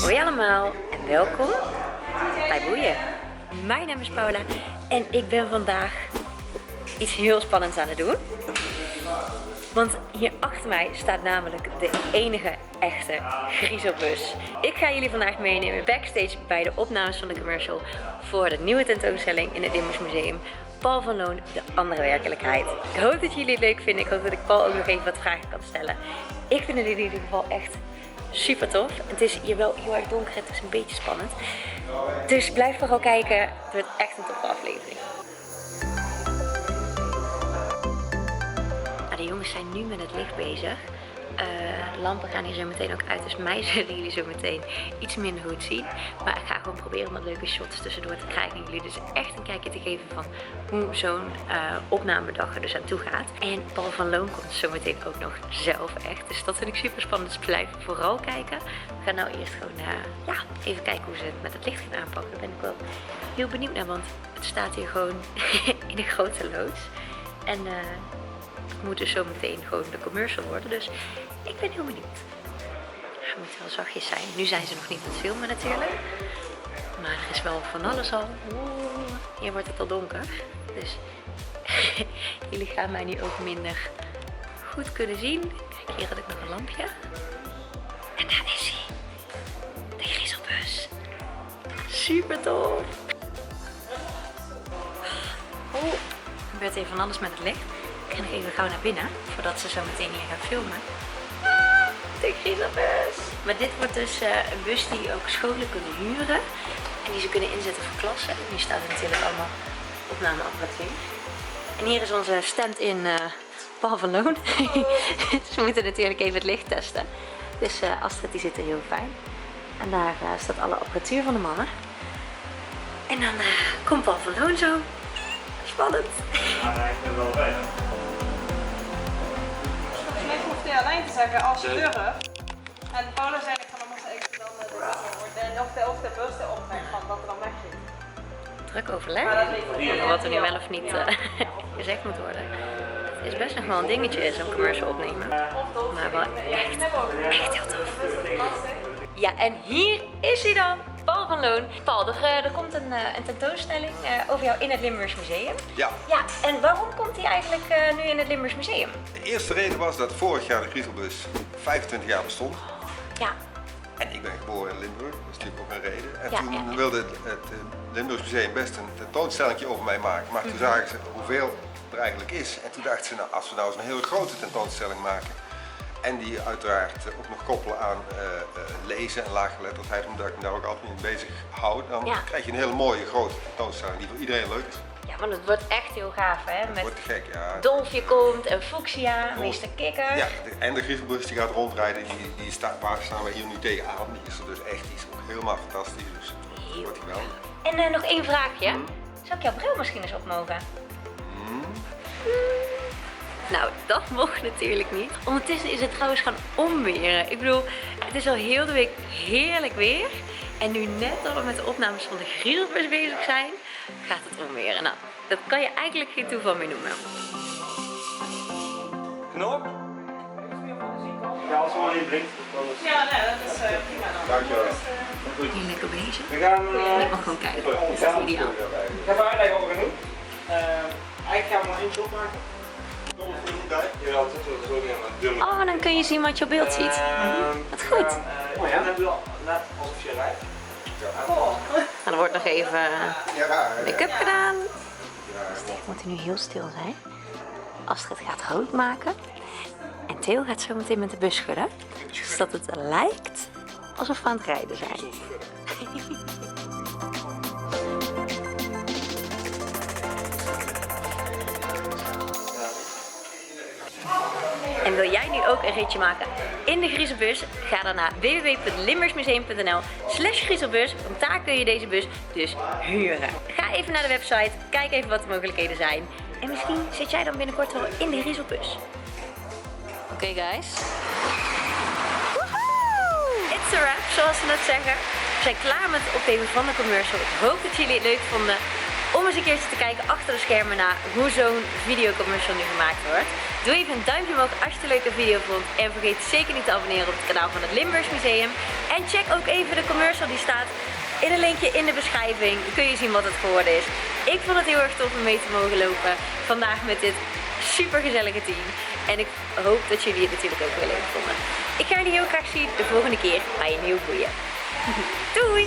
Hoi allemaal en welkom bij Boeien. Mijn naam is Paula en ik ben vandaag iets heel spannends aan het doen. Want hier achter mij staat namelijk de enige echte griezelbus. Ik ga jullie vandaag meenemen backstage bij de opnames van de commercial voor de nieuwe tentoonstelling in het Limburgs Museum. Paul van Loon, de andere werkelijkheid. Ik hoop dat jullie het leuk vinden. Ik hoop dat ik Paul ook nog even wat vragen kan stellen. Ik vind het in ieder geval echt super tof. Het is hier wel heel erg donker, het is een beetje spannend. Dus blijf vooral kijken, het wordt echt een toffe aflevering. Nou, de jongens zijn nu met het licht bezig. De lampen gaan hier zo meteen ook uit, dus mij zullen jullie zo meteen iets minder goed zien. Maar ik ga gewoon proberen om wat leuke shots tussendoor te krijgen en jullie dus echt een kijkje te geven van hoe zo'n opnamedag er dus aan toe gaat. En Paul van Loon komt zo meteen ook nog zelf echt, dus dat vind ik super spannend, dus blijf vooral kijken. We gaan nou eerst gewoon even kijken hoe ze het met het licht gaan aanpakken. Daar ben ik wel heel benieuwd naar, want het staat hier gewoon in een grote loods. En het moet dus zo meteen gewoon de commercial worden, dus ik ben heel benieuwd. Het moet wel zachtjes zijn. Nu zijn ze nog niet aan het filmen natuurlijk. Maar er is wel van alles al. Oeh, hier wordt het al donker. Dus jullie gaan mij nu ook minder goed kunnen zien. Kijk, hier had ik nog een lampje. En daar is hij. De griezelbus. Super tof. Oeh, er gebeurt even van alles met het licht. Ik ga nog even gauw naar binnen, voordat ze zo meteen hier gaan filmen. De griezelbus! Maar dit wordt dus een bus die ook scholen kunnen huren. En die ze kunnen inzetten voor klassen. Hier staat er natuurlijk allemaal opnameapparatuur. En hier is onze stand-in Paul van Loon. Dus we moeten natuurlijk even het licht testen. Dus Astrid die zit er heel fijn. En daar staat alle apparatuur van de mannen. En dan komt Paul van Loon zo. Spannend! Ja, ik ben wel bij. Ik hoefde je alleen te zeggen als je durft. En Paula zei van dan moest ik dan of de bus de optrek van dat er dan weg zit. Druk overleg over wat er nu wel of niet gezegd moet worden. Het is best nog wel een dingetje, zo'n commercial opnemen. Maar wel echt heel tof. Ja, en hier is hij dan, Paul van Loon. Paul, er komt een tentoonstelling over jou in het Limburgs Museum. Ja. Ja, en waarom komt hij eigenlijk nu in het Limburgs Museum? De eerste reden was dat vorig jaar de griezelbus 25 jaar bestond. Ja. En ik ben geboren in Limburg, dat is natuurlijk ook een reden. En Ja, toen wilde het Limburgs Museum best een tentoonstelling over mij maken. Maar toen zagen ze hoeveel er eigenlijk is. En toen dachten ze, nou, als we nou eens een hele grote tentoonstelling maken. En die uiteraard ook nog koppelen aan lezen en laaggeletterdheid, omdat ik me daar ook altijd mee bezig hou. Dan krijg je een hele mooie grote tentoonstelling die voor iedereen leuk is. Ja, want het wordt echt heel gaaf, hè? Met Wordt te gek, ja. Dolfje komt en Fuchsia, meester Kikker. Ja, en de griezelbus die gaat rondrijden, waar staan we hier nu tegenaan. Die is er dus echt, die is ook helemaal fantastisch. Dus dat wordt geweldig. En nog één vraagje. Zou ik jouw bril misschien eens op mogen? Nou, dat mocht natuurlijk niet. Ondertussen is het trouwens gaan onweren. Ik bedoel, het is al heel de week heerlijk weer. En nu net dat we met de opnames van de griezelbus bezig zijn, gaat het onweren. Nou, dat kan je eigenlijk geen toeval meer noemen. Knop? Ja, als het maar niet blinkt. Ja, nee, dat is prima dan. Dankjewel. Hier lekker bezig. We gaan... Ik mag gewoon kijken. Dat is echt ideaal. Ik heb er uitleg over genoeg. Eigenlijk gaan we maar één shot maken. Ja, dat zitten we zo niet aan het dullen. Oh, dan kun je zien wat je op beeld ziet. Wat goed. Oh ja? Dan heb je al net alsof je rijdt. Nou, er wordt nog even make-up gedaan. Steve moet nu heel stil zijn. Astrid gaat rood maken. En Theo gaat zo meteen met de bus schudden. Zodat het lijkt alsof we aan het rijden zijn. En wil jij nu ook een ritje maken in de griezelbus? Ga dan naar www.limburgsmuseum.nl/griezelbus, want daar kun je deze bus dus huren. Ga even naar de website, kijk even wat de mogelijkheden zijn. En misschien zit jij dan binnenkort wel in de griezelbus. Oké, guys. Woehoe! It's a wrap, zoals ze net zeggen. We zijn klaar met het opnemen van de commercial. Ik hoop dat jullie het leuk vonden. om eens een keertje te kijken achter de schermen naar hoe zo'n videocommercial nu gemaakt wordt. Doe even een duimpje omhoog als je het een leuke video vond en vergeet zeker niet te abonneren op het kanaal van het Limburgs Museum. En check ook even de commercial die staat in een linkje in de beschrijving. Kun je zien wat het geworden is. Ik vond het heel erg tof om mee te mogen lopen vandaag met dit super gezellige team. En ik hoop dat jullie het natuurlijk ook weer leuk vonden. Ik ga jullie heel graag zien de volgende keer bij een nieuw boeien. Doei!